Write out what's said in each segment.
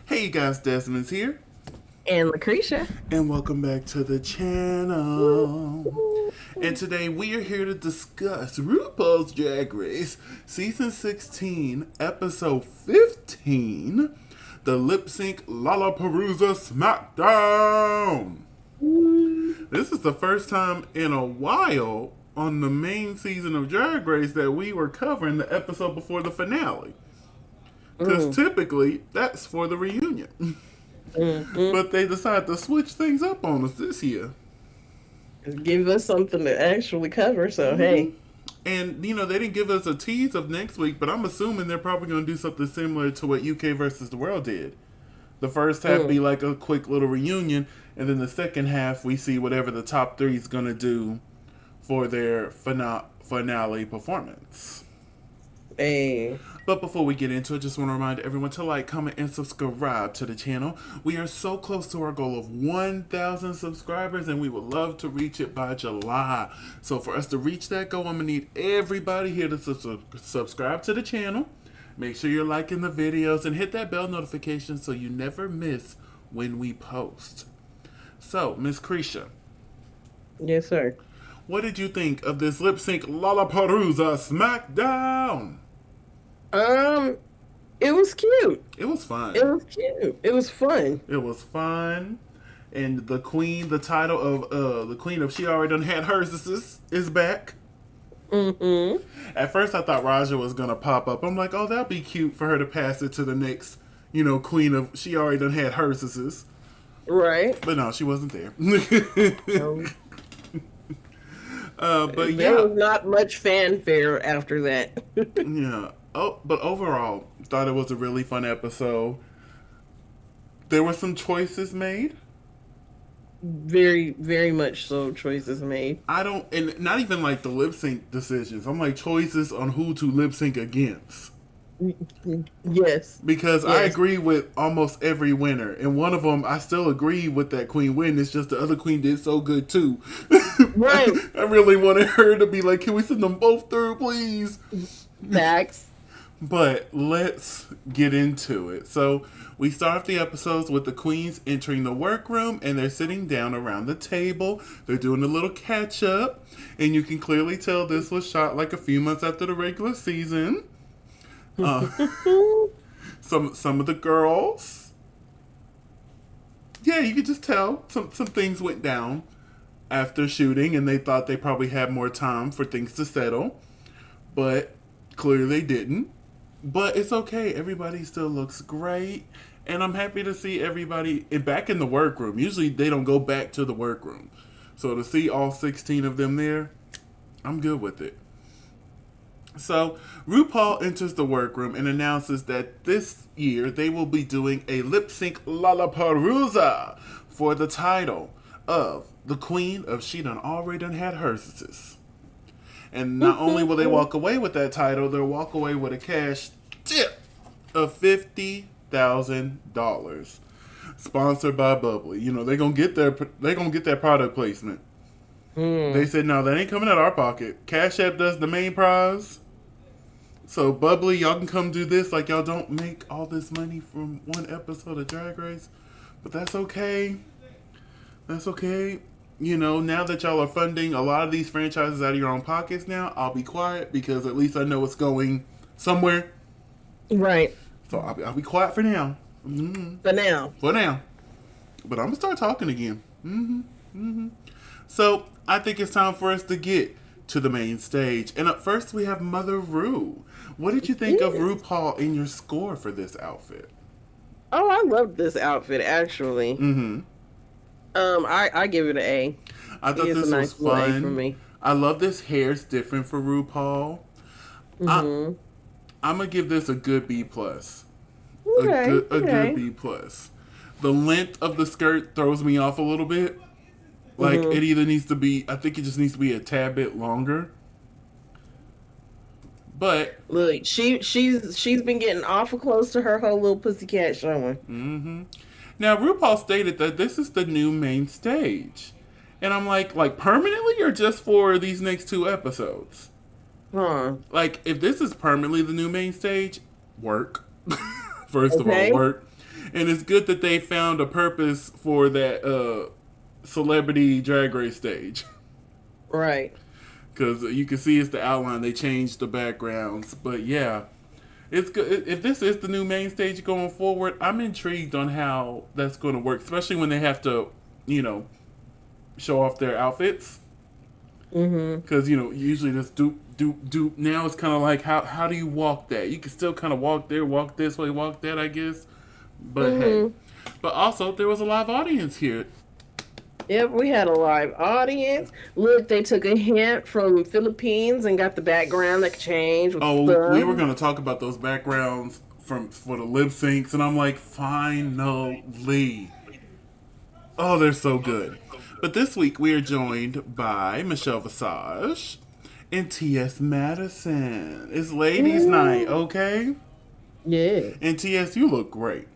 Hey you guys, Desmond's here, And LaCresha. and welcome back to the channel. And today we are here to discuss RuPaul's Drag Race Season 16, Episode 15, the LipSync Lalaparuza Smackdown. This is the first time in a while on the main season of Drag Race that we were covering the episode before the finale. Because typically, that's for the reunion. But they decided to switch things up on us this year. Give us something to actually cover. So, hey. And, they didn't give us a tease of next week, but I'm assuming they're probably going to do something similar to what UK versus the World did. The first half be like a quick little reunion, and then the second half we see whatever the top three is going to do for their finale performance. Hey. But before we get into it, just want to remind everyone to like, comment, and subscribe to the channel. We are so close to our goal of 1,000 subscribers, and we would love to reach it by July. So for us to reach that goal, I'm going to need everybody here to subscribe to the channel. Make sure you're liking the videos and hit that bell notification so you never miss when we post. So, Miss Cresha. Yes, sir. What did you think of this LipSync Lalaparuza Smackdown? It was cute. It was fun. It was cute. It was fun. It was fun. And the queen, the title of the queen of She Already Done Had Hers is back. At first I thought Raja was gonna pop up. I'm like, oh, that'd be cute for her to pass it to the next, queen of She Already Done Had Hers. Right. But no, she wasn't there. But there was not much fanfare after that. Yeah. Oh, but overall, thought it was a really fun episode. There were some choices made. Very, very much so. Choices made. And not even like the lip sync decisions. I'm like choices on who to lip sync against. Yes. Because I agree with almost every winner. And one of them, I still agree with that queen win. It's just the other queen did so good too. Right. I really wanted her to be like, can we send them both through, please? Max. But let's get into it. So we start off the episodes with the queens entering the workroom, and they're sitting down around the table. They're doing a little catch up, and you can clearly tell this was shot like a few months after the regular season. Some of the girls, yeah, you could just tell some things went down after shooting, and they thought they probably had more time for things to settle, but clearly they didn't. But it's okay. Everybody still looks great. And I'm happy to see everybody back in the workroom. Usually they don't go back to the workroom. So to see all 16 of them there, I'm good with it. So RuPaul enters the workroom and announces that this year they will be doing a lip sync Lalaparuza for the title of the Queen of She Done Already Done Had Hers. And not only will they walk away with that title, they'll walk away with a cash tip of $50,000, sponsored by Bubbly. They're gonna get that product placement. They said, no, that ain't coming out of our pocket. Cash App does the main prize. So Bubbly, y'all can come do this. Like, y'all don't make all this money from one episode of Drag Race, but that's okay. That's okay. Now that y'all are funding a lot of these franchises out of your own pockets now, I'll be quiet because at least I know it's going somewhere. Right. So I'll be quiet for now. Mm-hmm. For now. But I'm going to start talking again. So I think it's time for us to get to the main stage. And up first we have Mother Ru. What did you think of RuPaul in your score for this outfit? Oh, I loved this outfit, actually. I give it an A. I thought this was fun. For me. I love this hair. It's different for RuPaul. I'm gonna give this a good B plus. Okay, a good B plus. The length of the skirt throws me off a little bit. Like it either needs to be. I think it just needs to be a tad bit longer. But look, she's been getting awful close to her whole little pussycat showing. Now, RuPaul stated that this is the new main stage. And I'm like permanently or just for these next 2 episodes? Like, if this is permanently the new main stage, work. First of all, work. And it's good that they found a purpose for that celebrity drag race stage. Right. Because you can see it's the outline. They changed the backgrounds. But yeah, it's good. If this is the new main stage going forward, I'm intrigued on how that's going to work. Especially when they have to, show off their outfits. Because, usually this doop, doop, doop. Now it's kind of like, how do you walk that? You can still kind of walk there, walk this way, walk that, I guess. But hey. But also, there was a live audience here. Yep, we had a live audience. Look, they took a hint from Philippines and got the background that changed. We were going to talk about those backgrounds for the lip syncs, and I'm like, finally. Oh, they're so good. But this week we are joined by Michelle Visage and T.S. Madison. It's ladies' night, okay? Yeah. And T.S., you look great.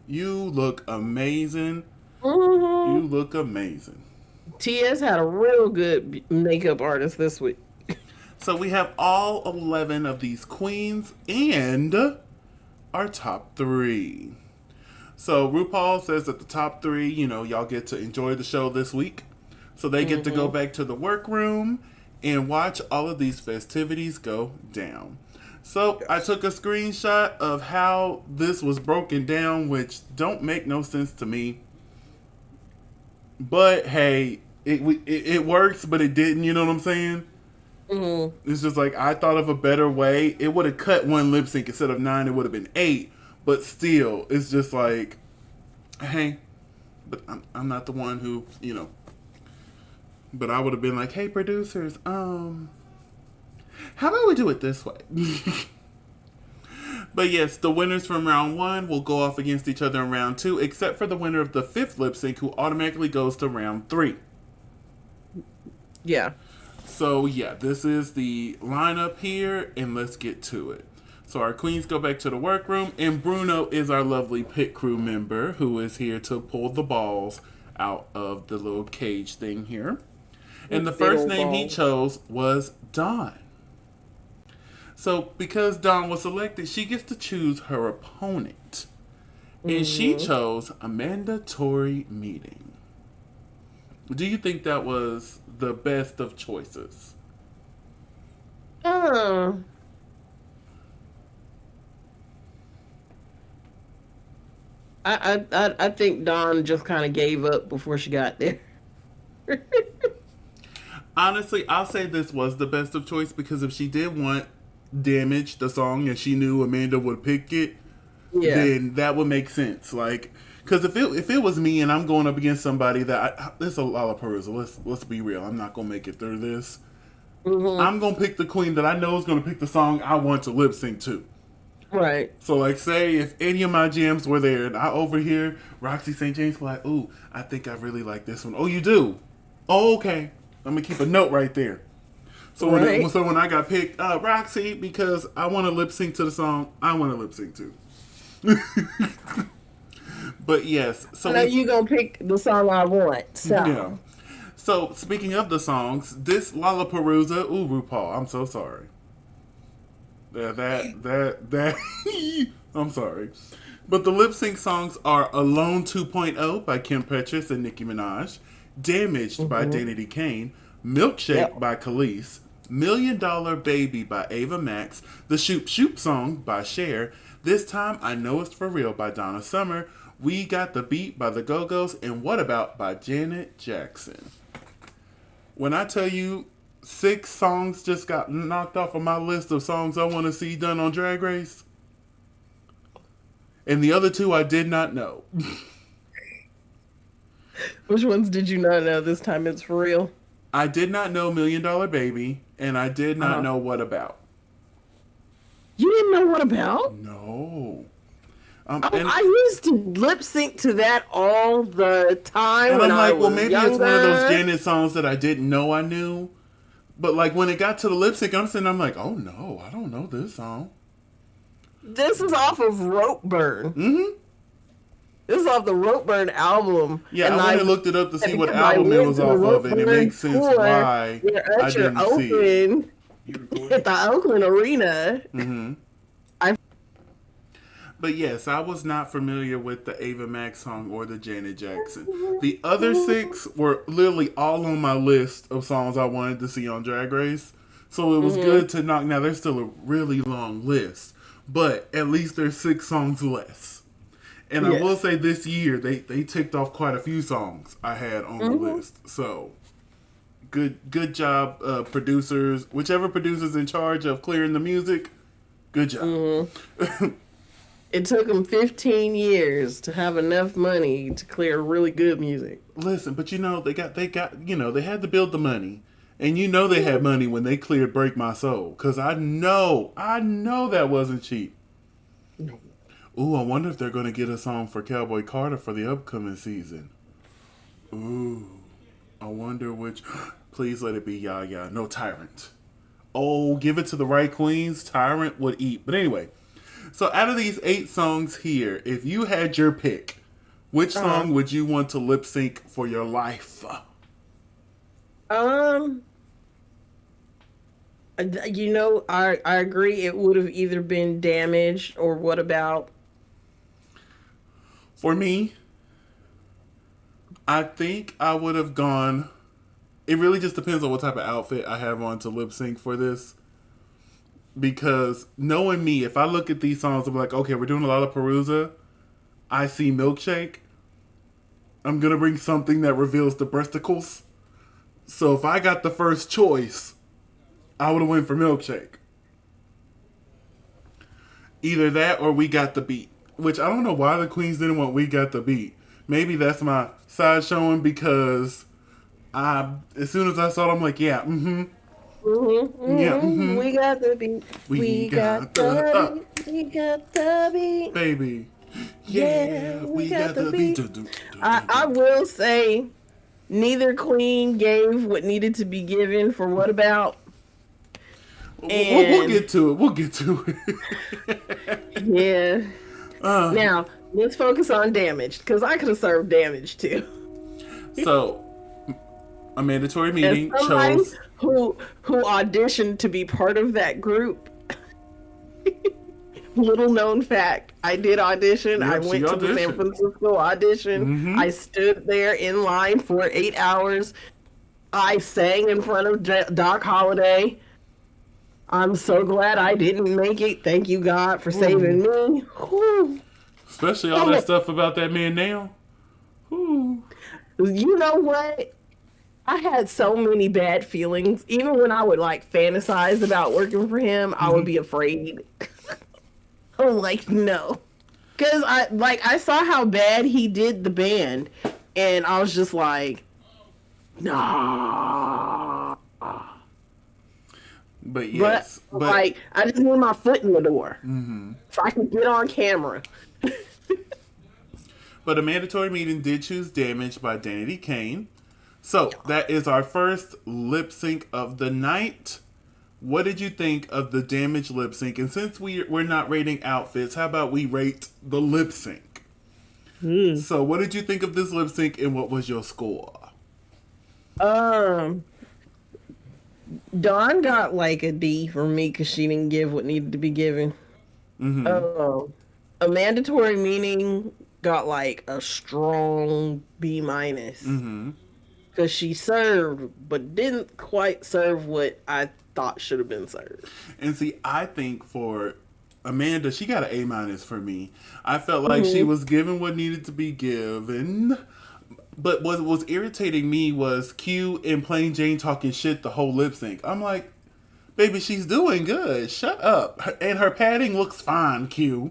You look amazing. You look amazing. T.S. had a real good makeup artist this week. So we have all 11 of these queens and our top 3. So RuPaul says that the top 3, y'all get to enjoy the show this week. So they get to go back to the workroom and watch all of these festivities go down. So I took a screenshot of how this was broken down, which don't make no sense to me. But hey, it works, but it didn't. You know what I'm saying? It's just like I thought of a better way. It would have cut one lip sync instead of 9. It would have been 8. But still, it's just like, hey, but I'm not the one who, But I would have been like, hey, producers, how about we do it this way? But yes, the winners from round 1 will go off against each other in round 2, except for the winner of the 5th lip sync, who automatically goes to round 3. Yeah. So yeah, this is the lineup here, and let's get to it. So our queens go back to the workroom, and Bruno is our lovely pit crew member who is here to pull the balls out of the little cage thing here. And the first name he chose was Dawn. So because Dawn was selected, she gets to choose her opponent. And she chose Amanda Tori Meeting. Do you think that was the best of choices? I think Dawn just kind of gave up before she got there. Honestly, I'll say this was the best of choice because if she did want Damage, the song, and she knew Amanda would pick it, then that would make sense. Like, because if it was me and I'm going up against somebody that this is a Lalaparuza, let's be real, I'm not gonna make it through this. I'm gonna pick the queen that I know is gonna pick the song I want to lip sync to. Right. So, like, say if any of my jams were there and I overhear Roxy St. James like, ooh, I think I really like this one. Oh, you do? Oh, okay. I'm gonna keep a note right there. So when I got picked, Roxy, because I want to lip sync to the song I want to lip sync to. But yes, so I know you gonna pick the song I want. So. Yeah. So speaking of the songs, this Lalaparuza, ooh, RuPaul, I'm so sorry. That I'm sorry. But the lip sync songs are Alone 2.0 by Kim Petras and Nicki Minaj, Damaged by Danity Kane, Milkshake by Khalees, $1 Million Baby by Ava Max, The Shoop Shoop Song by Cher, This Time I Know It's For Real by Donna Summer, We Got the Beat by The Go-Go's, and What About by Janet Jackson. When I tell you 6 songs just got knocked off of my list of songs I want to see done on Drag Race, and the other 2 I did not know. Which ones did you not know this time it's for real? I did not know $1 Million Baby, and I did not know What About. You didn't know What About? No. I used to lip sync to that all the time. And when I'm like, well, maybe younger. it's one of those Janet songs that I didn't know I knew. But like when it got to the lip sync, I'm like, oh no, I don't know this song. This is off of Rope Burn. This is off the Rope Burn album. Yeah, and I went and looked it up to see what album it was off of, and it makes sense why I didn't see it. At the Oakland Arena. But yes, I was not familiar with the Ava Max song or the Janet Jackson. The other six were literally all on my list of songs I wanted to see on Drag Race. So it was Mm-hmm. good to knock. Now, there's still a really long list, but at least there's 6 songs less. And I will Yes. say this year, they ticked off quite a few songs I had on the Mm-hmm. list. So good job, producers. Whichever producer's in charge of clearing the music, good job. Mm-hmm. It took them 15 years to have enough money to clear really good music. Listen, but they got they had to build the money. And they had money when they cleared Break My Soul. Cause I know that wasn't cheap. No. Ooh, I wonder if they're gonna get a song for Cowboy Carter for the upcoming season. Ooh. I wonder which please let it be Yaya. No, Tyrant. Oh, give it to the right queens. Tyrant would eat. But anyway, so out of these 8 songs here, if you had your pick, which Uh-huh. song would you want to lip sync for your life? Um, I agree. It would have either been damaged or what about? For me, I think I would have gone. It really just depends on what type of outfit I have on to lip sync for this. Because knowing me, if I look at these songs, I'm like, okay, we're doing a lot of Perusa. I see Milkshake. I'm gonna bring something that reveals the breasticles. So if I got the first choice, I would have went for Milkshake. Either that or We Got the Beat. Which I don't know why the queens didn't want We Got the Beat. Maybe that's my side showing because as soon as I saw it, I'm like, yeah, Mm-hmm, yeah, mm-hmm. We got the beat. We We got got the the beat. We got the beat. baby. Yeah, Yeah, we we got got the the beat. beat. I will say neither queen gave what needed to be given for what about. We'll And get to it. We'll get to it. yeah. uh, Now, let's focus on damage because I could have served damage too. so, a mandatory As meeting somebody chose. who auditioned to be part of that group, little known fact, I did audition. I Yep, she went to the San auditioned. Francisco audition. Mm-hmm. I stood there in line for 8 hours. I sang in front of Doc Holliday. I'm so glad I didn't make it. Thank you, God, for saving Ooh. me. Whew. Especially all that stuff about that man now. Ooh. You know what? I had so many bad feelings. Even when I would like fantasize about working for him, I would Mm-hmm. be afraid. I'm like, no. Because I saw how bad he did the band, and I was just like, nah. But But yes, but like, I just need my foot in the door mm-hmm. so I can get on camera. But a mandatory meeting did choose Damage by Danity Kane. So that is our first lip sync of the night. What did you think of the Damage lip sync? And since we're not rating outfits, how about we rate the lip sync? Hmm. So what did you think of this lip sync and what was your score? Um, Dawn got like a D from me because she didn't give what needed to be given. Mm-hmm. Um, a mandatory meeting got like a strong B minus Mm-hmm. because she served but didn't quite serve what I thought should have been served. And see, I think for Amanda, she got an A minus for me. I felt like she Hmm. was given what needed to be given. But what was irritating me was Q and Plain Jane talking shit the whole lip sync. I'm like, baby, she's doing good. Shut up. And her padding looks fine, Q.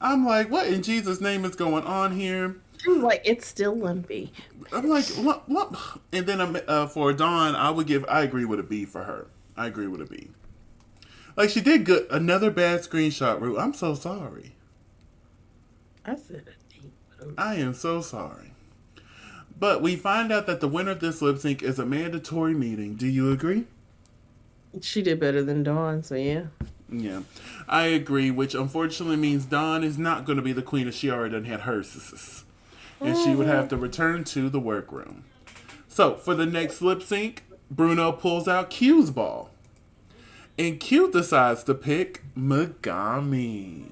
I'm like, what in Jesus' name is going on here? She was like, it's still lumpy. I'm like, what? And then for Dawn, I agree with a B for her. I agree with a B. Like, she did good. Another bad screenshot, Ru. I'm so sorry. I said a D. I am so sorry. But we find out that the winner of this lip sync is a mandatory meeting. Do you agree? She did better than Dawn, so yeah. Yeah. I agree, which unfortunately means Dawn is not going to be the queen if she already done had hers. And she would have to return to the workroom. So, for the next lip sync, Bruno pulls out Q's ball. And Q decides to pick Megami.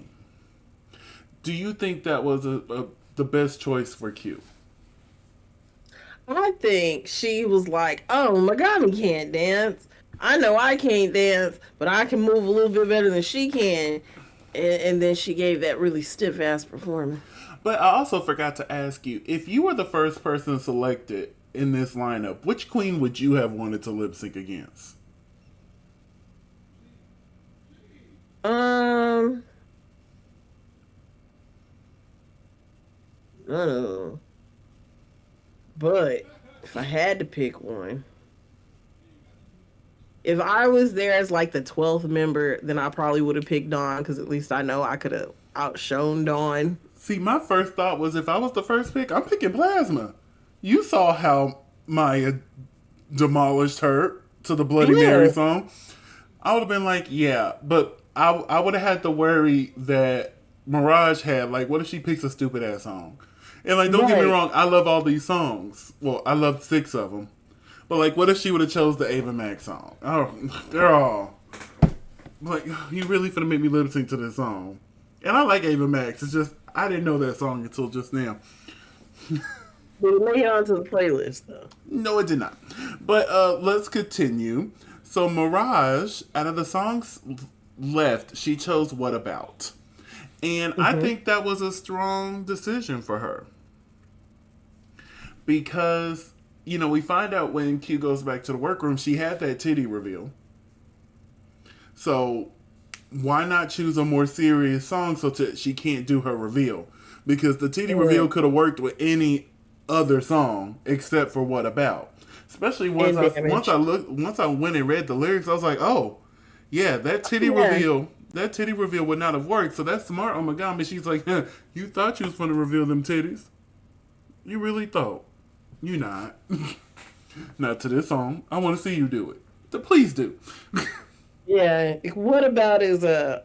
Do you think that was the best choice for Q? I think she was like, "Oh, Megami can't dance. I know I can't dance, but I can move a little bit better than she can." And then she gave that really stiff ass performance. But I also forgot to ask you, if you were the first person selected in this lineup, which queen would you have wanted to lip sync against? Um, I don't know. But if I had to pick one, if I was there as like the 12th member, then I probably would have picked Dawn because at least I know I could have outshone Dawn. See, my first thought was if I was the first pick, I'm picking Plasma. You saw how Maya demolished her to the Bloody Mary Yeah, song. I would have been like, yeah, but I would have had to worry that Mirage had. Like, what if she picks a stupid ass song? And like, don't get me right. wrong, I love all these songs. Well, I love 6 of them. But like, what if she would have chose the Ava Max song? Oh, they're all like, you really finna make me lip sync to this song? And I like Ava Max. It's just I didn't know that song until just now. They made it onto the playlist though. No, it did not. But let's continue. So Mirage, out of the songs left, she chose "What About," and I Hmm. think that was a strong decision for her because we find out when Q goes back to the workroom, she had that titty reveal. So why not choose a more serious song she can't do her reveal? Because the titty reveal And, could have worked with any other song except for "What About." Especially and damage. once I went and read the lyrics, I was like, oh, yeah, Yeah. that titty reveal would not have worked. So that's smart on Megami. She's like, you thought you was going to reveal them titties. You really thought. You not. Not to this song. I want to see you do it. So please do. Yeah. What about is yeah,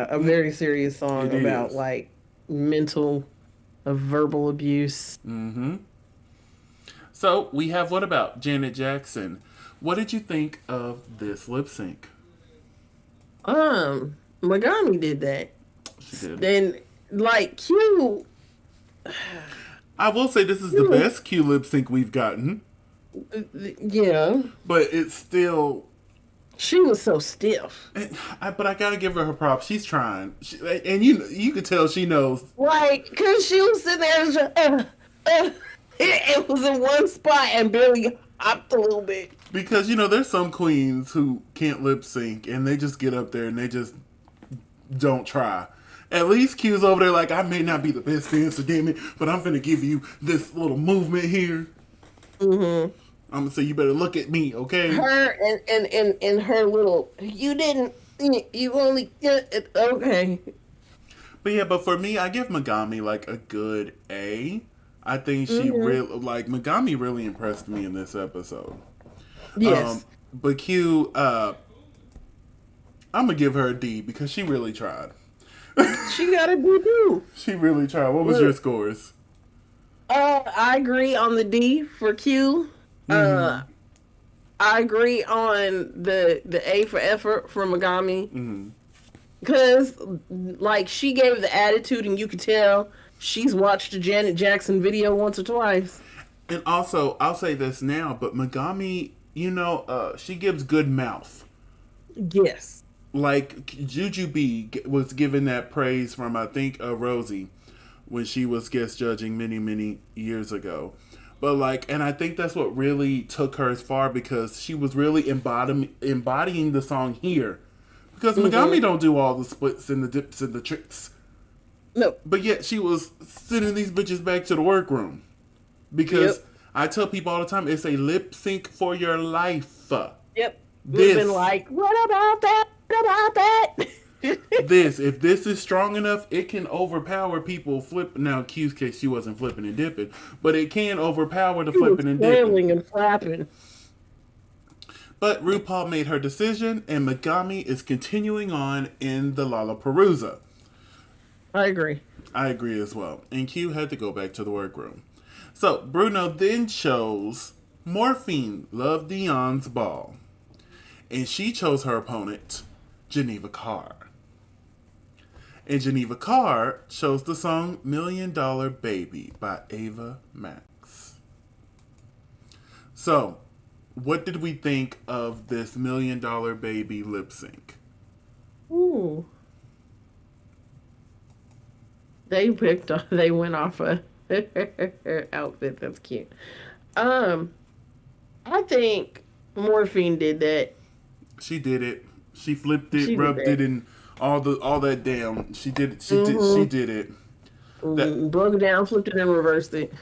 a very serious song It about is. like mental verbal abuse. Mm-hmm. So we have what about Janet Jackson? What did you think of this lip sync? Megami did that. She did. Then like Q, I will say this is the Q, best Q lip sync we've gotten, yeah, but it's still. she was so stiff. But I gotta give her her props. She's trying, and you could tell she knows Like, cause she was sitting there, and it was in one spot and barely hopped a little bit. because there's some queens who can't lip sync and they just get up there and they just don't try. At least Q's over there like I may not be the best dancer, damn it, but I'm gonna give you this little movement here. Mm-hmm. I'm gonna say you better look at me, okay? Her and her little, you didn't, you only, okay. But yeah, but for me, I give Megami like a good A. I think she Mm-hmm. really like Megami really impressed me in this episode. Yes, But Q, I'm gonna give her a D because she really tried. she got a doo doo. She really tried. What was your Look, scores? I agree on the D for Q. Mm-hmm. Uh, I agree on the A for effort for Megami. Mm-hmm. Because, like, she gave the attitude, and you could tell she's watched a Janet Jackson video once or twice. And also, I'll say this now, but Megami, she gives good mouth. Yes. Like Juju B was given that praise from I think Rosie when she was guest judging many years ago. But like, and I think that's what really took her as far because she was really embodying the song here. Because Megami Mm-hmm. don't do all the splits and the dips and the tricks, No. but yet she was sending these bitches back to the workroom. Because Yep. I tell people all the time, it's a lip sync for your life. Yep. Would have been This like, what about that? What about that? if this is strong enough, it can overpower people flip. Now, Q's case, she wasn't flipping and dipping, but it can overpower the She was flipping and dipping. flailing and flapping. But RuPaul made her decision, and Megami is continuing on in the Lalaparuza. I agree. I agree as well. And Q had to go back to the workroom. So Bruno then chose Morphine, Love Dion's Ball. And she chose her opponent, Geneva Carr. And Geneva Carr chose the song Million Dollar Baby by Ava Max. So, what did we think of this Million Dollar Baby lip sync? Ooh. They went off a outfit. That's cute. I think Morphine did that. She did it. She flipped it, She did rubbed that. it, and all that down. She did it. She did it. That, Broke it down, flipped it, and reversed it.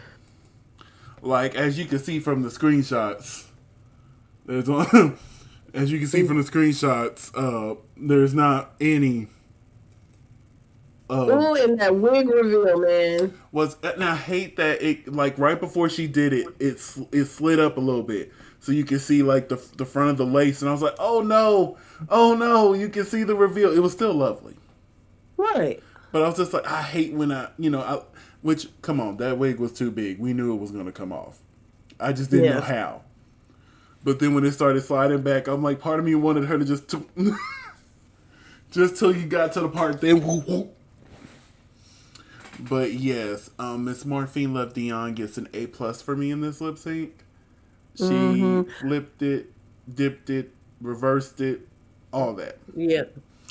like, as you can see from the screenshots, there's one. As you can see from the screenshots, there's not any. Ooh, and that wig reveal, man. And I hate that it, like, right before she did it, it slid up a little bit, so you can see like the front of the lace, and I was like, oh no, you can see the reveal. It was still lovely, Right. but I was just like, I hate when which, come on, that wig was too big. We knew it was gonna come off. I just didn't know Yes. how. But then when it started sliding back, I'm like, part of me wanted her to just just till you got to the part then. Whoop, whoop. But yes, Miss Morphine Love Dion gets an A+ for me in this lip sync. She flipped it, dipped it, reversed it, all that. Yeah.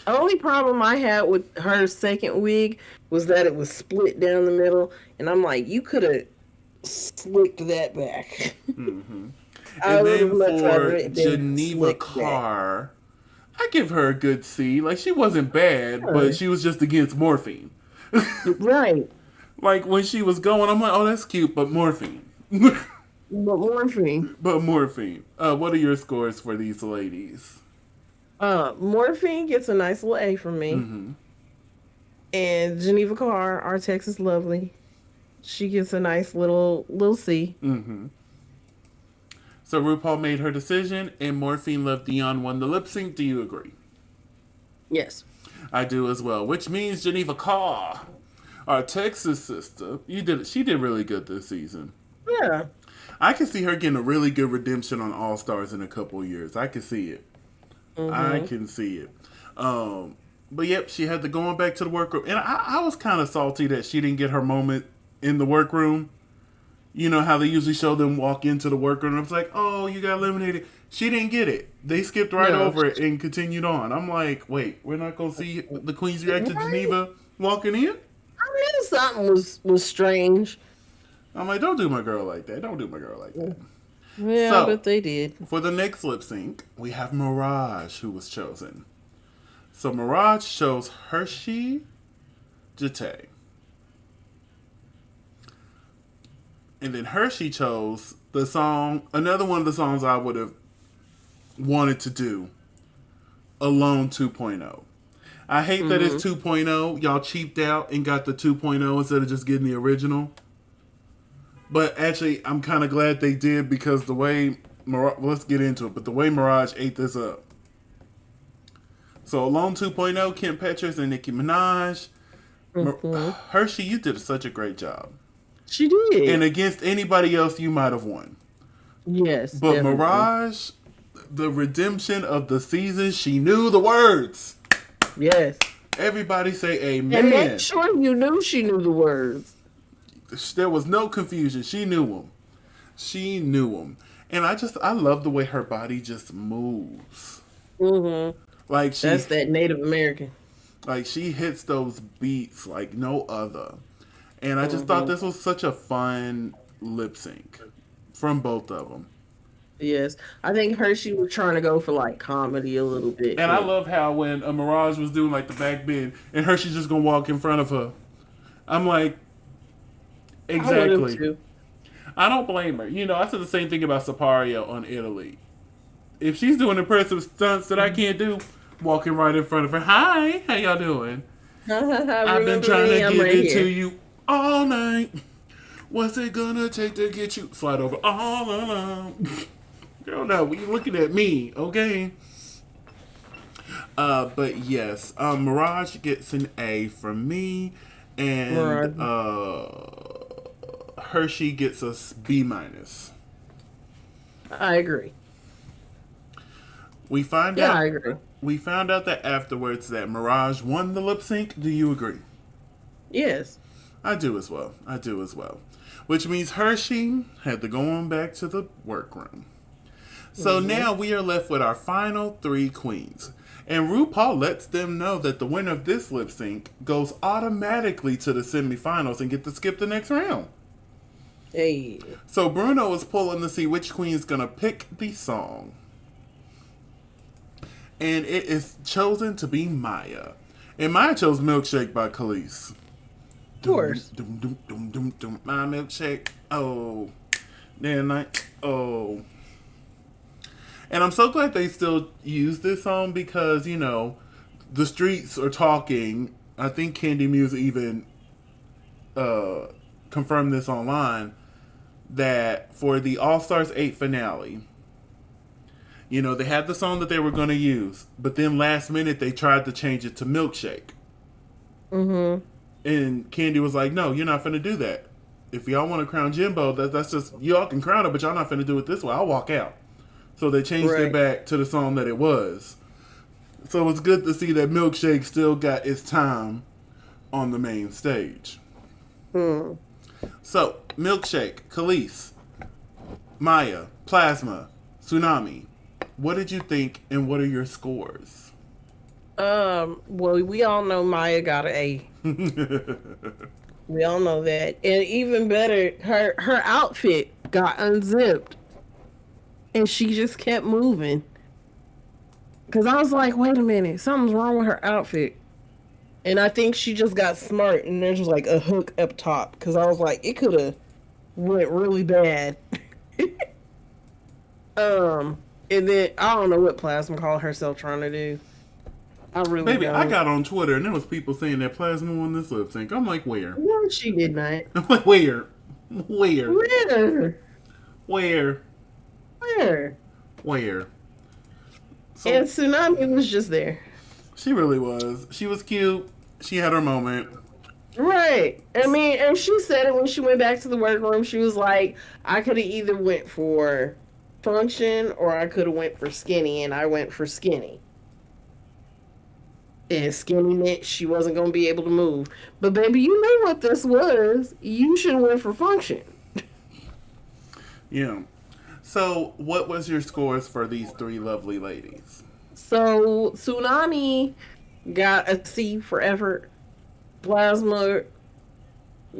The only problem I had with her second wig was that it was split down the middle, and I'm like, you could have slicked that back. I And would have then much rather for it been Geneva slicked back. Carr, I give her a good C. Like, she wasn't bad, but she was just against Morphine. Right. Like, when she was going, I'm like, oh, that's cute, but Morphine. But Morphine. But Morphine. What are your scores for these ladies? Morphine gets a nice little A from me. And Geneva Carr, our Texas lovely, she gets a nice little C. So RuPaul made her decision, and Morphine Love Dion won the lip sync. Do you agree? Yes. I do as well. Which means Geneva Carr, our Texas sister, she did really good this season. Yeah. I can see her getting a really good redemption on All Stars in a couple of years. I can see it. I can see it. But yep, she had to go on back to the workroom. And I was kind of salty that she didn't get her moment in the workroom. You know how they usually show them walk into the workroom and it's like, oh, you got eliminated. She didn't get it. They skipped right over it and continued on. I'm like, wait, we're not going to see the Queen's react to Geneva walking in? I knew something was strange. I'm like, don't do my girl like that. Don't do my girl like that. Yeah, So, but they did. For the next lip sync, we have Mirage, who was chosen. So Mirage chose Hershey Jete. And then Hershey chose the song, another one of the songs I would have wanted to do, Alone 2.0. I hate that it's 2.0. Y'all cheaped out and got the 2.0 instead of just getting the original. But actually, I'm kind of glad they did because the way let's get into it. But the way Mirage ate this up. So Alone 2.0, Kim Petras and Nicki Minaj. Hershey, you did such a great job. She did. And against anybody else, you might have won. Yes. But definitely. Mirage, the redemption of the season, she knew the words. Yes. Everybody say amen. And make sure you knew she knew the words. There was no confusion. She knew them. She knew them. And I love the way her body just moves. Like that's that Native American. Like she hits those beats like no other. And I just thought this was such a fun lip sync from both of them. Yes. I think Hershey was trying to go for like comedy a little bit. And I love how when a Mirage was doing like the back bend and Hershey's just gonna walk in front of her. I'm like, exactly. I don't blame her. You know, I said the same thing about Sapario on Italy. If she's doing impressive stunts that I can't do, walking right in front of her. Hi, how y'all doing? I've been trying to get into you all night. What's it gonna take to get you? Slide over all alone. Girl, no, you looking at me, okay? But yes, Mirage gets an A from me, and Hershey gets a B-. I agree. We find Yeah, out I agree. we found out that afterwards that Mirage won the lip sync. Do you agree? Yes. I do as well. I do as well. Which means Hershey had to go on back to the workroom. So Mm-hmm. now we are left with our final three queens. And RuPaul lets them know that the winner of this lip sync goes automatically to the semifinals and get to skip the next round. Hey. So Bruno is pulling to see which queen is going to pick the song. And it is chosen to be Maya. And Maya chose Milkshake by Khalees. Of course. Doom, doom, doom, doom, doom. My milkshake. Oh. Then like, oh. And I'm so glad they still use this song because, you know, the streets are talking. I think Candy Muse even confirmed this online that for the All Stars 8 finale, you know, they had the song that they were going to use, but then last minute they tried to change it to Milkshake. Mm-hmm. And Candy was like, no, you're not going to do that. If y'all want to crown Jimbo, that's just, y'all can crown it, but y'all not going to do it this way. I'll walk out. So they changed it Right. back to the song that it was. So it's good to see that Milkshake still got its time on the main stage. Hmm. So, Milkshake, Khalees, Maya, Plasma, Tsunami. What did you think and what are your scores? Well, we all know Maya got an A. We all know that. And even better, her outfit got unzipped and she just kept moving. Cause I was like, wait a minute, something's wrong with her outfit. And I think she just got smart and there's just like a hook up top. Cause I was like, it could have went really bad. And then I don't know what Plasma called herself trying to do. I really Baby, I don't. got on Twitter and there was people saying that Plasma won this lip sync. I'm like, where? No, she did not. I'm like, where? Where? Where? Where? Where? Where? So And Tsunami was just there. she really was. She was cute. She had her moment. Right. I mean, and she said it when she went back to the workroom. She was like, I could have either went for function or I could have went for skinny, and I went for skinny. And skinny meant she wasn't going to be able to move. But baby, you know what this was. You should have went for function. Yeah. So, what was your scores for these three lovely ladies? So Tsunami got a C for effort. Plasma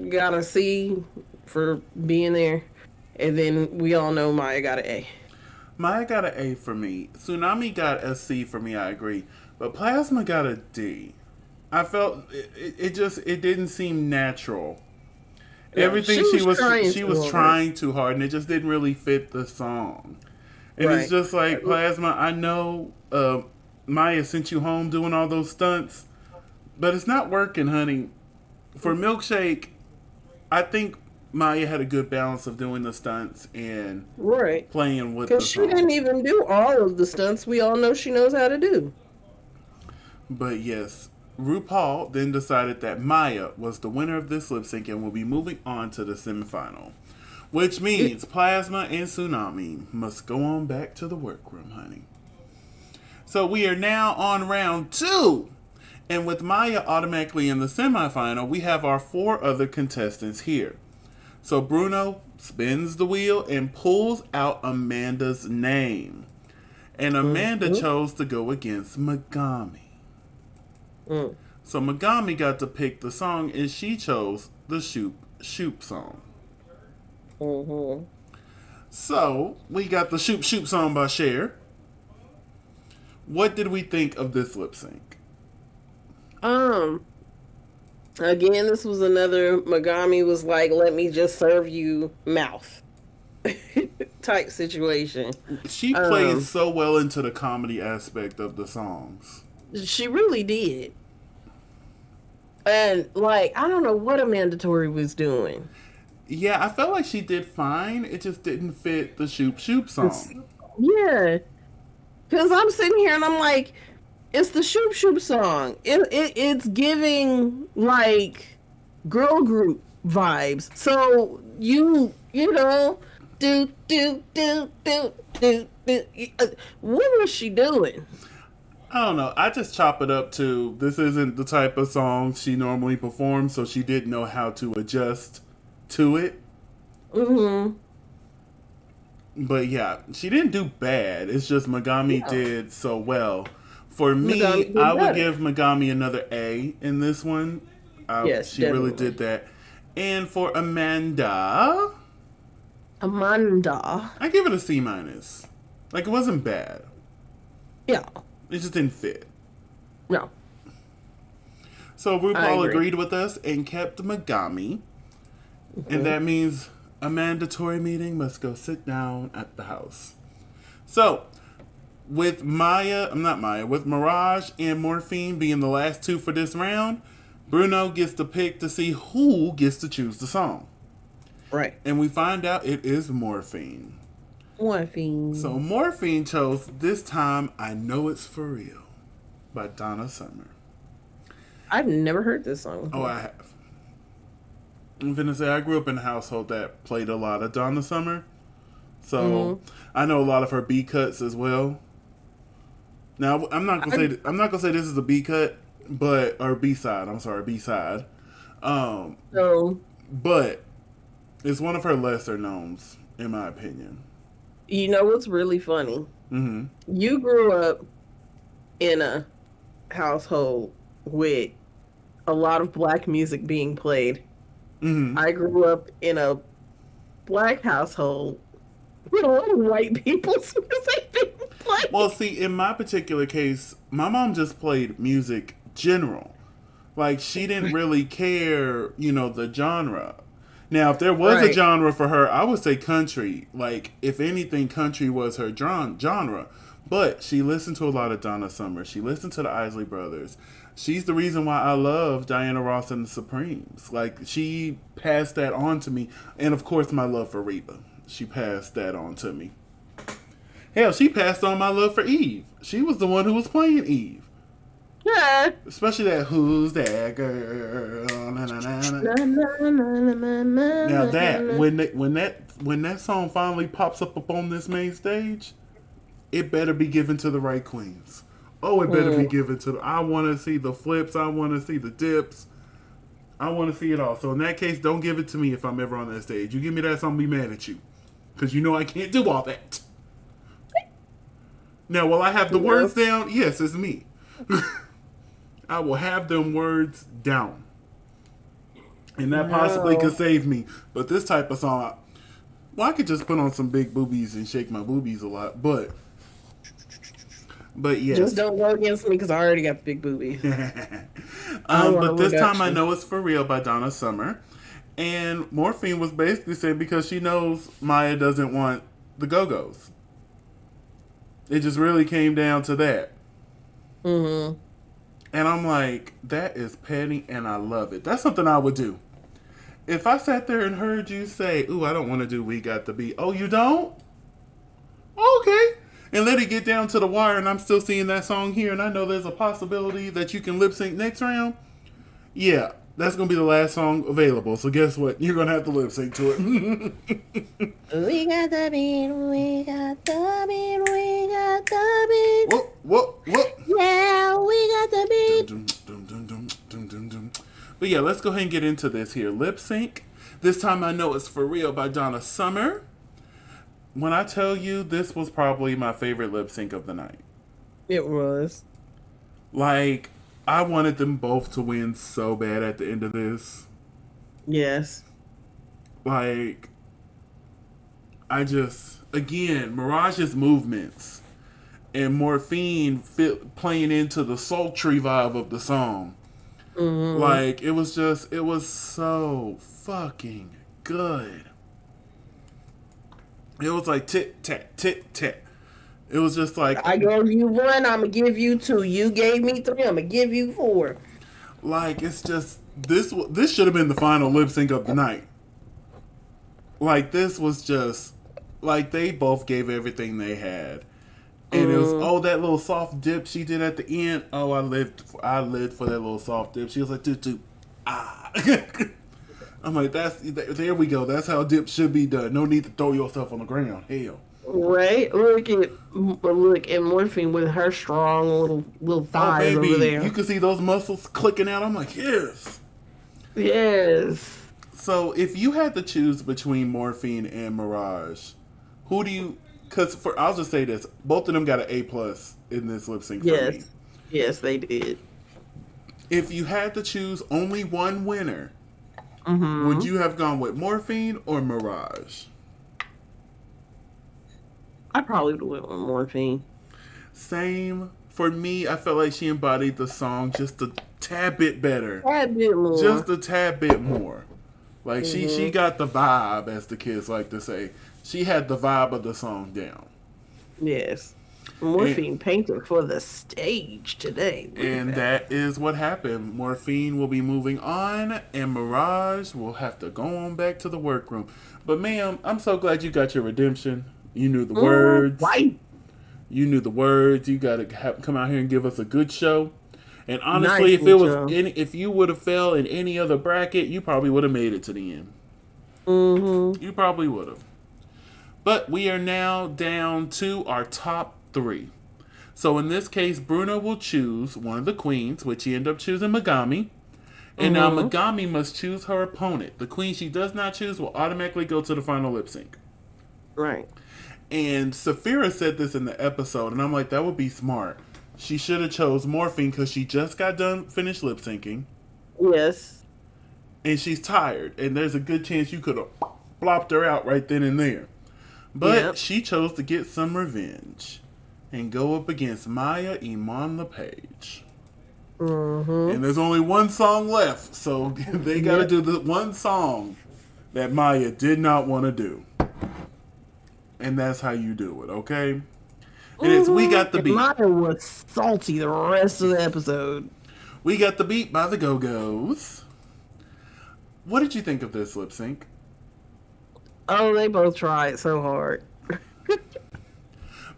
got a C for being there. And then we all know Maya got an A. Maya got an A for me. Tsunami got a C for me, I agree. But Plasma got a D. I felt it didn't seem natural. Yeah, Everything trying she too was hard. trying too hard and it just didn't really fit the song. And it's Right. just like, Plasma, I know Maya sent you home doing all those stunts, but it's not working, honey. For Milkshake, I think Maya had a good balance of doing the stunts and Right. playing with the Because she song. didn't even do all of the stunts we all know she knows how to do. But yes, RuPaul then decided that Maya was the winner of this lip sync and will be moving on to the semifinal. Which means Plasma and Tsunami must go on back to the workroom, honey. So we are now on round 2. And with Maya automatically in the semifinal, we have our 4 other contestants here. So Bruno spins the wheel and pulls out Amanda's name. And Amanda chose to go against Megami. Mm. So Megami got to pick the song and she chose the Shoop song. Mm-hmm. So we got the Shoop song by Cher. What did we think of this lip sync? Again, this was another Megami was like, let me just serve you mouth type situation. She plays so well into the comedy aspect of the songs. She really did. And like, I don't know what Amanda Tori was doing. Yeah, I felt like she did fine. It just didn't fit the Shoop song. Yeah. Because I'm sitting here and I'm like, it's the Shoop song. It's giving like girl group vibes. So you know, do do do do do do. What was she doing? I don't know. I just chop it up to this isn't the type of song she normally performs, so she didn't know how to adjust to it. Mm-hmm. But yeah, she didn't do bad. It's just Megami Yeah, did so well. For me, Megami I did would better. give Megami another A in this one. Yes, She really definitely. did that. And for Amanda, Amanda. I give it a C minus. Like it wasn't bad. Yeah. It just didn't fit. No, So I RuPaul agree. agreed with us and kept Megami. And Hmm. that means a mandatory meeting must go sit down at the house. So, with with Mirage and Morphine being the last two for this round, Bruno gets to pick to see who gets to choose the song. Right. And we find out it is Morphine. So Morphine. Morphine chose This Time I Know It's For Real by Donna Summer. I've never heard this song Oh, before. I have. I'm gonna say I grew up in a household that played a lot of Donna Summer. So Mm-hmm. I know a lot of her B cuts as well. Now I, I'm not gonna say this is a B cut, but or B side. I'm sorry, B side. Um, so but it's one of her lesser knowns, in my opinion. you know what's really funny? Mm-hmm. You grew up in a household with a lot of black music being played. Mm-hmm. I grew up in a black household with a lot of white people's music being Well, played. see, in my particular case, my mom just played music general. Like she didn't really care, the genre. Now, if there was a Right. genre for her, I would say country. Like, if anything, country was her genre. But she listened to a lot of Donna Summer. She listened to the Isley Brothers. She's the reason why I love Diana Ross and the Supremes. Like, she passed that on to me. And, of course, my love for Reba. She passed that on to me. Hell, she passed on my love for Eve. She was the one who was playing Eve. Yeah. Especially that "Who's That Girl?" Na, na, na, na. Na, na, na, na, na, Now na, na, that na. when that song finally pops up on this main stage, it better be given to the right queens. Oh, it better be Mm. given to. I want to see the flips. I want to see the dips. I want to see it all. So in that case, don't give it to me if I'm ever on that stage. You give me that song, I'll be mad at you, because you know I can't do all that. Now, will I have the No. words down? Yes, it's me. I will have them words down. And that possibly could No. save me. But this type of song, well, I could just put on some big boobies and shake my boobies a lot. But Just yes. don't go against me because I already got the big boobies. I want a But this time I reduction. know it's for real by Donna Summer. And Morphine was basically saying because she knows Maya doesn't want the Go-Go's. It just really came down to that. Mm-hmm. And I'm like, that is petty and I love it. That's something I would do. If I sat there and heard you say, "Ooh, I don't want to do We Got the Beat." Oh, you don't? Okay. And let it get down to the wire and I'm still seeing that song here and I know there's a possibility that you can lip sync next round. Yeah, that's going to be the last song available. So guess what? You're going to have to lip sync to it. We got the beat, we got the beat, we got the beat. Whoop, whoop, whoop. Yeah, we got the beat. Dum, dum, dum, dum, dum, dum, dum. But yeah, let's go ahead and get into this here. Lip sync. This time I know it's for real by Donna Summer. When I tell you this was probably my favorite lip sync of the night. It was. Like, I wanted them both to win so bad at the end of this. Yes. Like, again, Mirage's movements and Morphine playing into the sultry vibe of the song. Mm-hmm. Like, it was so fucking good. It was like tit tat, tit tat. It was just like, I gave you one, I'm gonna give you two. You gave me three, I'm gonna give you four. it's just, this should have been the final lip sync of the night. Like, this was just, like, they both gave everything they had. And it was, Mm. oh, that little soft dip she did at the end. Oh, I lived for that little soft dip. She was like, doo doo, ah. I'm like, there we go. That's how dip should be done. No need to throw yourself on the ground. Hell. Right? Look at Morphine with her strong little Oh, thighs over baby. You there. can see those muscles clicking out. I'm like, yes. Yes. So, if you had to choose between Morphine and Mirage, who do you... Because I'll just say this. Both of them got an A plus in this lip sync for me. Yes. Yes, they did. If you had to choose only one winner, would Mm-hmm. you have gone with Morphine or Mirage? I probably would have went with Morphine. Same. For me, I felt like she embodied the song just a tad bit better. A bit more. Just a tad bit more. Like she Mm-hmm. got the vibe, as the kids like to say. She had the vibe of the song down. Yes. And, Morphine painted for the stage today. Look at and that. that is what happened. Morphine will be moving on, and Mirage will have to go on back to the workroom. But ma'am, I'm so glad you got your redemption. You knew the words. Right. You knew the words. You got to come out here and give us a good show. And honestly, Nice, Joe. if you would have fell in any other bracket, you probably would have made it to the end. Mm-hmm. You probably would have. But we are now down to our top three. So in this case, Bruno will choose one of the queens, which he ended up choosing Megami. And now Mm-hmm. Megami must choose her opponent. The queen she does not choose will automatically go to the final lip sync. Right. And Saphira said this in the episode, and I'm like, that would be smart. She should have chose Morphine because she just got done finished lip syncing, Yes. and she's tired. And there's a good chance you could have blopped her out right then and there. But Yep. she chose to get some revenge and go up against Maya Iman LePage. Mm-hmm. And there's only one song left, so they got to do the one song that Maya did not want to do. And that's how you do it, okay? And it's We Got the And Beat. Maya was salty the rest of the episode. We Got the Beat by the Go-Go's. What did you think of this lip sync? Oh, they both tried so hard.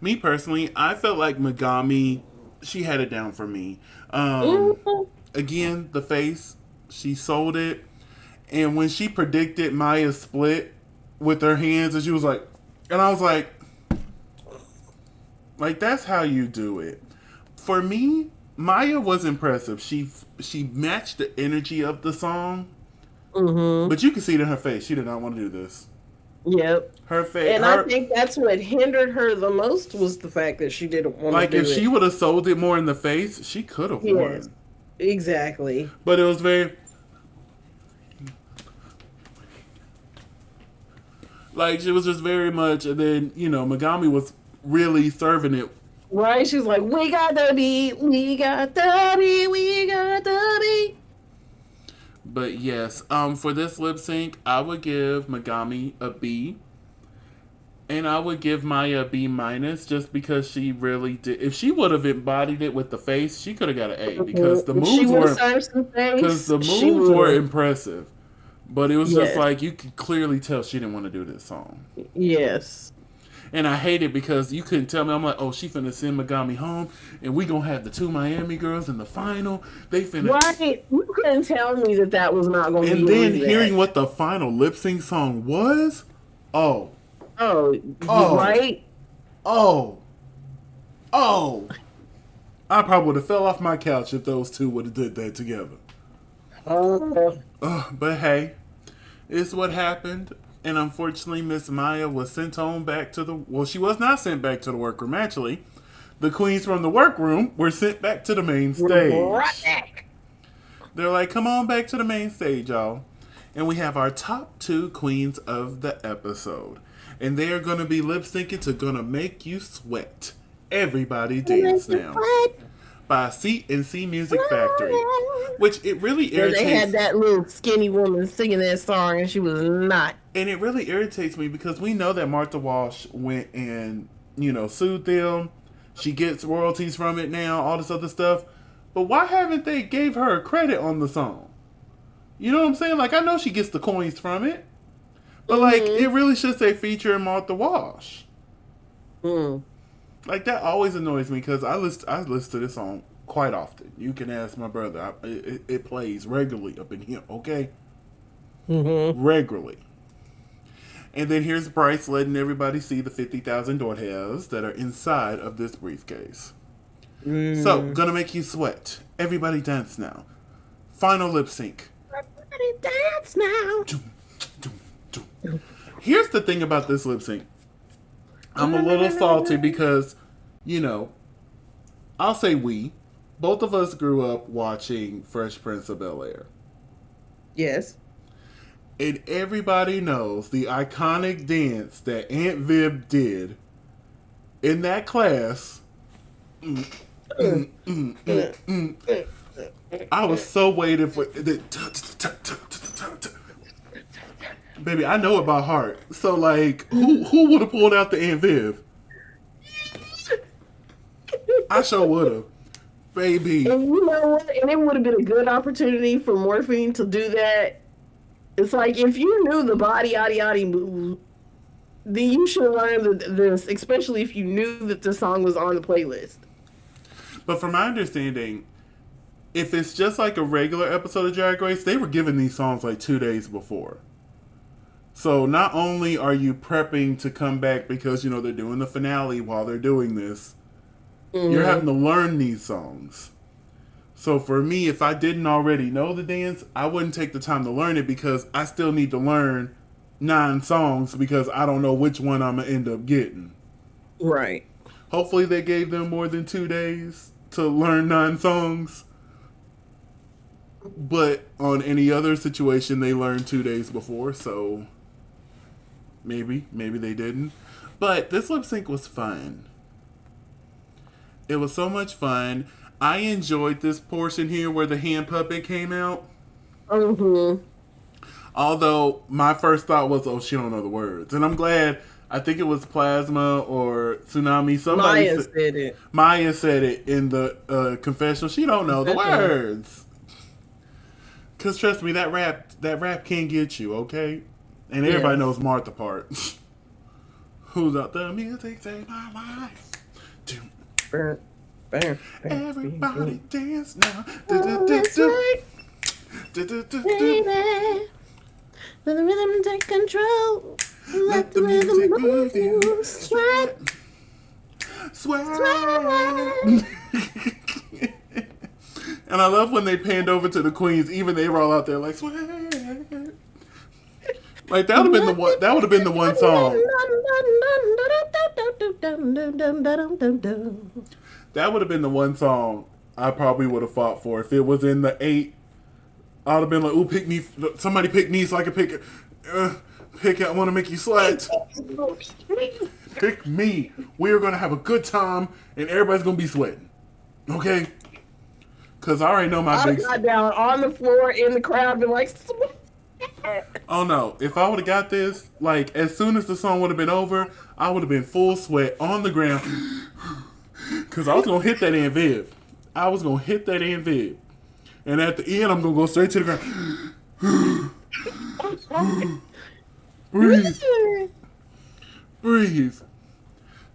Me personally, I felt like Megami, she had it down for me. Mhm. Again, the face, she sold it. And when she predicted Maya's split with her hands, and she was like, and I was like that's how you do it. For me, Maya was impressive. She matched the energy of the song, Mm-hmm. but you can see it in her face. She did not want to do this. Yep. Her face, And I think that's what hindered her the most was the fact that she didn't want to like do if she it. would have sold it more in the face, she could have Yes. won. Exactly. But it was very like she was just very much, and then Megami was really serving it. Right? She's like, we got the beat, we got the beat, we got the beat. But yes, for this lip sync, I would give Megami a B, and I would give Maya a B minus just because she really did. If she would have embodied it with the face, she could have got an A because the If she moves would have were served some because face, the she moves would were have. impressive. But it was just Yes. like you could clearly tell she didn't want to do this song. Yes. And I hate it because you couldn't tell me. I'm like, oh, she finna send Megami home, and we gonna have the two Miami girls in the final. They finna. Right? You couldn't tell me that was not going to be And then like hearing that. what the final lip sync song was, oh, Oh, oh, right? oh, oh. I probably would have fell off my couch if those two would have did that together. But hey, it's what happened. And unfortunately, Miss Maya was sent home back to the... Well, she was not sent back to the workroom, actually. The queens from the workroom were sent back to the main stage. Right back. They're like, come on back to the main stage, y'all. And we have our top two queens of the episode. And they are going to be lip syncing to Gonna Make You Sweat. Everybody dance now. By C&C Music Factory. Which it really Where irritates... they had that little skinny woman singing that song and she was not. And it really irritates me because we know that Martha Walsh went and, sued them. She gets royalties from it now, all this other stuff. But why haven't they gave her a credit on the song? You know what I'm saying? Like, I know she gets the coins from it. But, like, it really should say featuring Martha Walsh. Mm. Like, that always annoys me because I listen to this song quite often. You can ask my brother. It plays regularly up in here, okay? regularly. And then here's Bryce letting everybody see the 50,000 hairs that are inside of this briefcase. So, gonna make you sweat. Everybody dance now. Final lip sync. Everybody dance now. Here's the thing about this lip sync. I'm a little salty because, you know, I'll say both of us grew up watching Fresh Prince of Bel-Air. Yes. And everybody knows the iconic dance that Aunt Viv did in that class. I was so waiting for the baby. I know it by heart. So like, who would have pulled out the Aunt Viv? I sure would have, baby. And you know what? And it would have been a good opportunity for Morphine to do that. It's like if you knew the body yaddy yaddy move, then you should learn this, especially if you knew that the song was on the playlist. But from my understanding, if it's just like a regular episode of Drag Race, they were given these songs like 2 days before. So not only are you prepping to come back because, you know, they're doing the finale while they're doing this, you're having to learn these songs. So for me, if I didn't already know the dance, I wouldn't take the time to learn it because I still need to learn 9 songs because I don't know which one I'm going to end up getting. Right. Hopefully they gave them more than 2 days to learn 9 songs. But on any other situation, they learned 2 days before, so maybe they didn't. But this lip sync was fun. It was so much fun. I enjoyed this portion here where the hand puppet came out. Although my first thought was, oh, she don't know the words. And I'm glad, I think it was Plasma or Tsunami. Somebody said it. Maya said it in the confessional. She don't know the words. Because trust me, that rap can get you, okay? And everybody knows Martha part. Who's out the music saved my life. Everybody dance now. That's right. Baby, let the rhythm take control. Let the rhythm move you. Sweat. And I love when they panned over to the queens. Even they were all out there like sweat. Like that would have been the one. That would have been the one song. That would have been the one song I probably would have fought for if it was in the 8. I would have been like, "Ooh, pick me! Somebody pick me so I can pick it. Pick it. I want to make you sweat. Pick me. We are gonna have a good time, and everybody's gonna be sweating. Okay? Because I already know my big. I got down on the floor in the crowd, been like, oh no! If I would have got this, like as soon as the song would have been over, I would have been full sweat on the ground. Because I was going to hit that Aunt Viv. And at the end, I'm going to go straight to the ground. Breathe.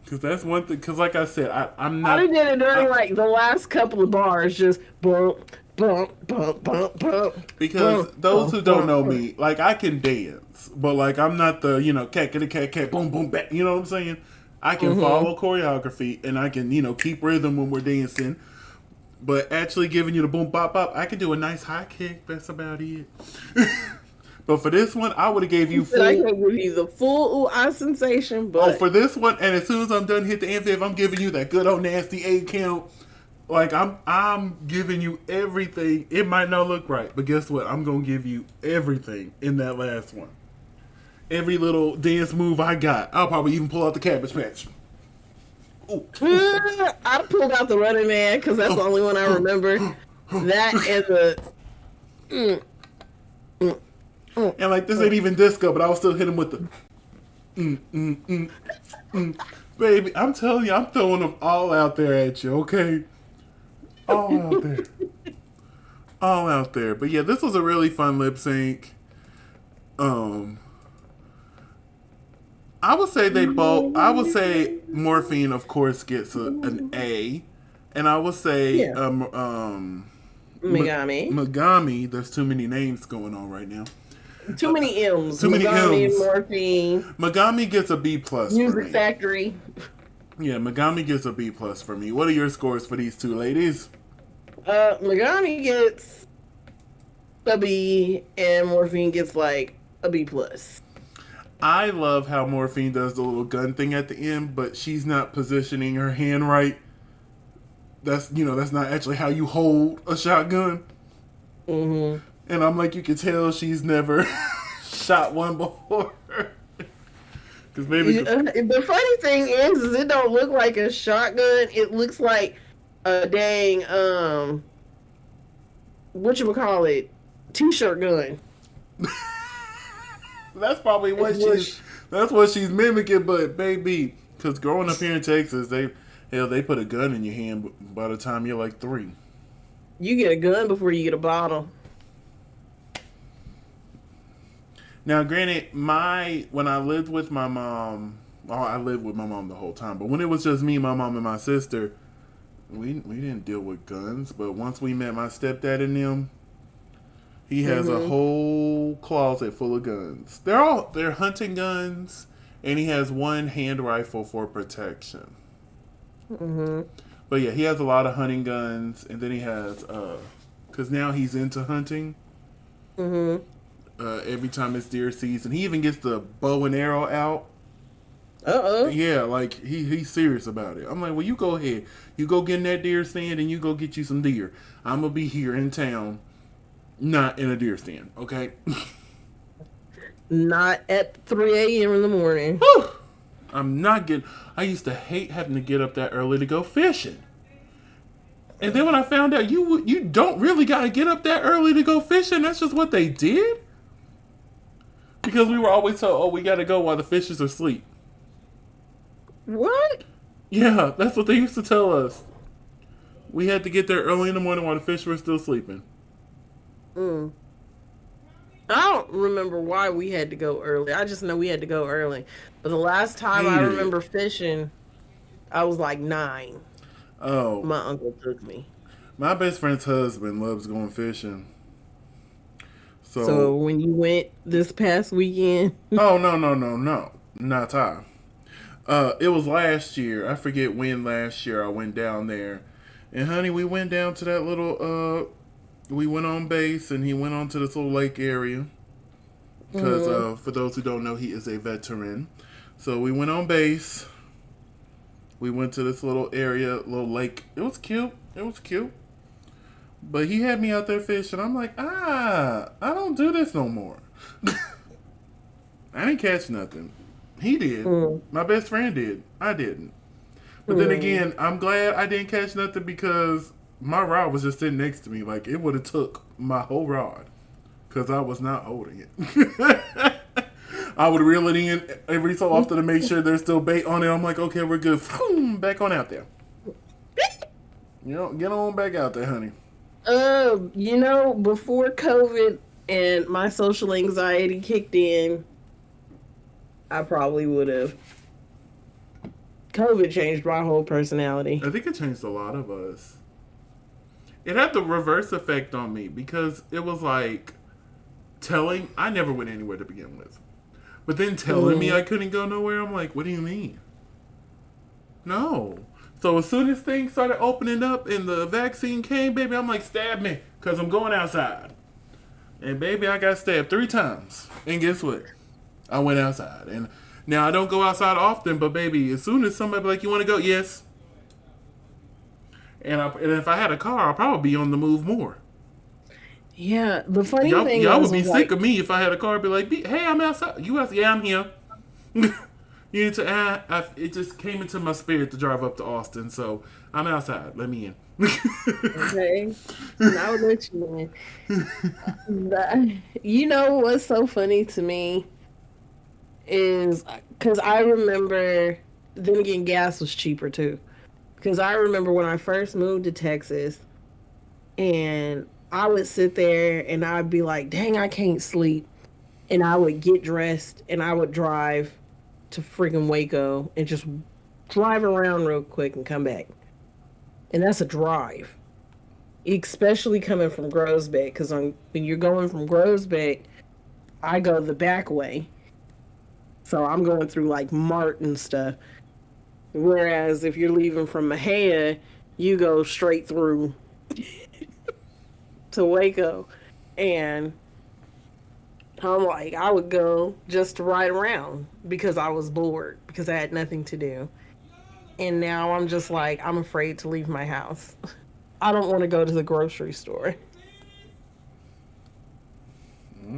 Because that's one thing. Because like I said, I'm not. I did it during like the last couple of bars. Just bump, bump, bump, bump, bump. Because those who don't know me, like I can dance. But like I'm not the, you know, cat, boom, boom, back. You know what I'm saying? I can follow choreography and I can, you know, keep rhythm when we're dancing. But actually giving you the boom, bop, bop, I can do a nice high kick. That's about it. But for this one, I would have gave you full. I can give you the full ooh-ah sensation. But for this one, and as soon as I'm done hit the Amphiv, I'm giving you that good old nasty 8 count. Like I'm giving you everything. It might not look right, but guess what? I'm gonna give you everything in that last one. Every little dance move I got. I'll probably even pull out the Cabbage Patch. Ooh. I pulled out the Running Man because that's the only one I remember. That and the. And like this ain't even disco, but I was still hitting with the. Baby, I'm telling you, I'm throwing them all out there at you, okay? All out there. All out there. But yeah, this was a really fun lip sync. I would say they both. I would say Morphine, of course, gets an A, and I would say Megami. Megami. There's too many names going on right now. Too many M's. Too many Megami, M's. Morphine, Megami gets a B plus for Music me. Factory. Yeah, Megami gets a B plus for me. What are your scores for these two ladies? Megami gets a B, and Morphine gets like a B plus. I love how Morphine does the little gun thing at the end, but she's not positioning her hand right. That's not actually how you hold a shotgun. Mm-hmm. And I'm like, you can tell she's never shot one before. Because maybe The funny thing is it don't look like a shotgun. It looks like a dang whatchamacallit, t-shirt gun. that's probably what she's mimicking. But baby, because growing up here in Texas, they put a gun in your hand by the time you're like 3. You get a gun before you get a bottle. Now, granted, when I lived with my mom, I lived with my mom the whole time. But when it was just me, my mom, and my sister, we didn't deal with guns. But once we met my stepdad and them, he has a whole closet full of guns. They're hunting guns, and he has one hand rifle for protection. But yeah, he has a lot of hunting guns, and then he has because now he's into hunting. Every time it's deer season, he even gets the bow and arrow out. Yeah, like he's serious about it. I'm like, well, you go ahead, you go get in that deer stand, and you go get you some deer. I'm gonna be here in town, not in a deer stand, okay? Not at 3 a.m. in the morning. Whew. I'm not getting. I used to hate having to get up that early to go fishing. And then when I found out you don't really gotta get up that early to go fishing, that's just what they did. Because we were always told, oh, we gotta go while the fishes are asleep. What? Yeah, that's what they used to tell us. We had to get there early in the morning while the fish were still sleeping. I don't remember why we had to go early. I just know we had to go early. But the last time I remember fishing, I was like 9. Oh. My uncle took me. My best friend's husband loves going fishing. So when you went this past weekend? Oh, no. Not I. It was last year. I forget when last year I went down there. And honey, we went down to that little, we went on base and he went on to this little lake area. Because for those who don't know, he is a veteran. So we went on base. We went to this little area, little lake. It was cute. But he had me out there fishing. I'm like, I don't do this no more. I didn't catch nothing. He did. My best friend did. I didn't. But then again, I'm glad I didn't catch nothing because my rod was just sitting next to me. Like, it would have took my whole rod because I was not holding it. I would reel it in every so often to make sure there's still bait on it. I'm like, okay, we're good. Back on out there. Get on back out there, honey. Before COVID and my social anxiety kicked in, I probably would have. COVID changed my whole personality. I think it changed a lot of us. It had the reverse effect on me because it was like I never went anywhere to begin with. But then telling me I couldn't go nowhere, I'm like, what do you mean? No. So as soon as things started opening up and the vaccine came, baby, I'm like, stab me, because I'm going outside. And baby, I got stabbed 3 times. And guess what? I went outside. And now I don't go outside often, but baby, as soon as somebody be like, you want to go? Yes. And if I had a car, I'd probably be on the move more. Yeah, the funny thing y'all would be sick of me if I had a car. Be like, hey, I'm outside. You outside? Yeah, I'm here. You need to. It just came into my spirit to drive up to Austin, so I'm outside. Let me in. Okay, I'll let you in. You know what's so funny to me is because I remember. Then again, gas was cheaper too. Because I remember when I first moved to Texas, and I would sit there and I'd be like, dang, I can't sleep. And I would get dressed and I would drive to freaking Waco and just drive around real quick and come back. And that's a drive. Especially coming from Groesbeck. Because when you're going from Groesbeck, I go the back way. So I'm going through like Mart and stuff. Whereas if you're leaving from Mahia, you go straight through to Waco. And I'm like, I would go just to ride around because I was bored, because I had nothing to do. And now I'm just like, I'm afraid to leave my house. I don't want to go to the grocery store.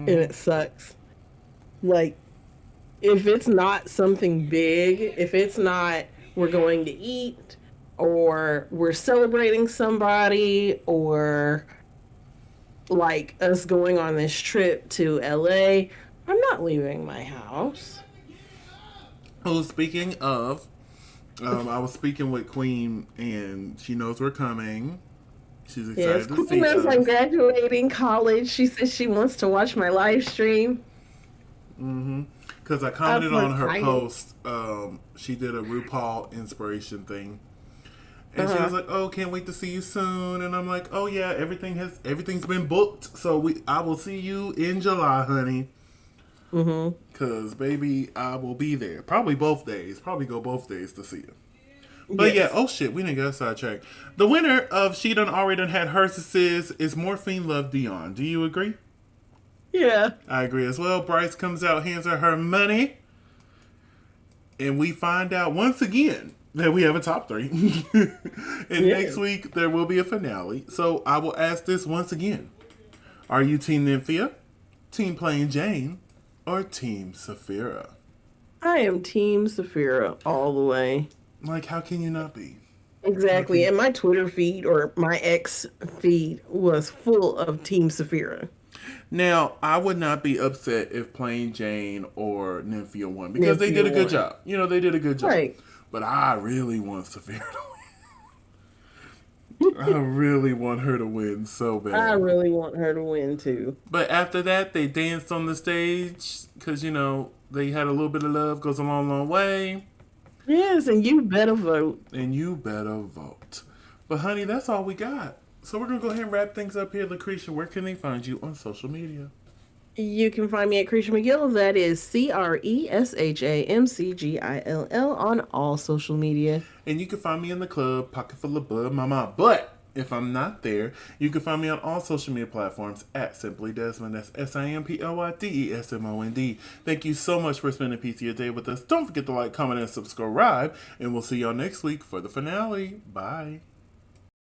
And it sucks. Like, if it's not something big, if it's not we're going to eat or we're celebrating somebody or like us going on this trip to LA, I'm not leaving my house. Well, speaking of, I was speaking with Queen, and she knows we're coming. She's Yes, excited to Queen see knows I'm us. graduating college. She says she wants to watch my live stream. Because I I'm commented so on her excited. post. She did a RuPaul inspiration thing. Uh And she was huh. like, "Oh, can't wait to see you soon." And I'm like, "Oh yeah, everything's been booked. So I will see you in July, honey. Mm Cause baby, I will be there. Probably both days. Probably go both days to see you." hmm. But yeah, Yes. oh shit, we didn't get sidetracked. The winner of She Done Already Done Had Hers is Morphine Love Dion. Do you agree? Yeah. I agree as well. Bryce comes out, hands her money, and we find out once again that we have a top three. And next Yes. week there will be a finale. So I will ask this once again: are you Team Nymphia, Team Plain Jane, or Team Saphira? I am Team Saphira all the way. Like, how can you not be? How Exactly. can And my Twitter feed or my X feed was full of Team Saphira. Now, I would not be upset if Plain Jane or Nymphia won because they Nymphia did a good one. job. You know, they did a good job. Right. But I really want Saphira to win. I really want her to win so I bad. really want her to win too. But after that, they danced on the stage because, they had a little bit of love goes a long, long way. Yes, and you better vote. And you better vote. But, honey, that's all we got. So we're going to go ahead and wrap things up here. LaCresha, where can they find you on social media? You can find me at Creature McGill. That is CRESHAMCGILL on all social media. And you can find me in the club, Pocket Full of Bud Mama. But if I'm not there, you can find me on all social media platforms at Simply Desmond. That's SIMPLYDESMOND. Thank you so much for spending a piece of your day with us. Don't forget to like, comment, and subscribe. And we'll see y'all next week for the finale. Bye.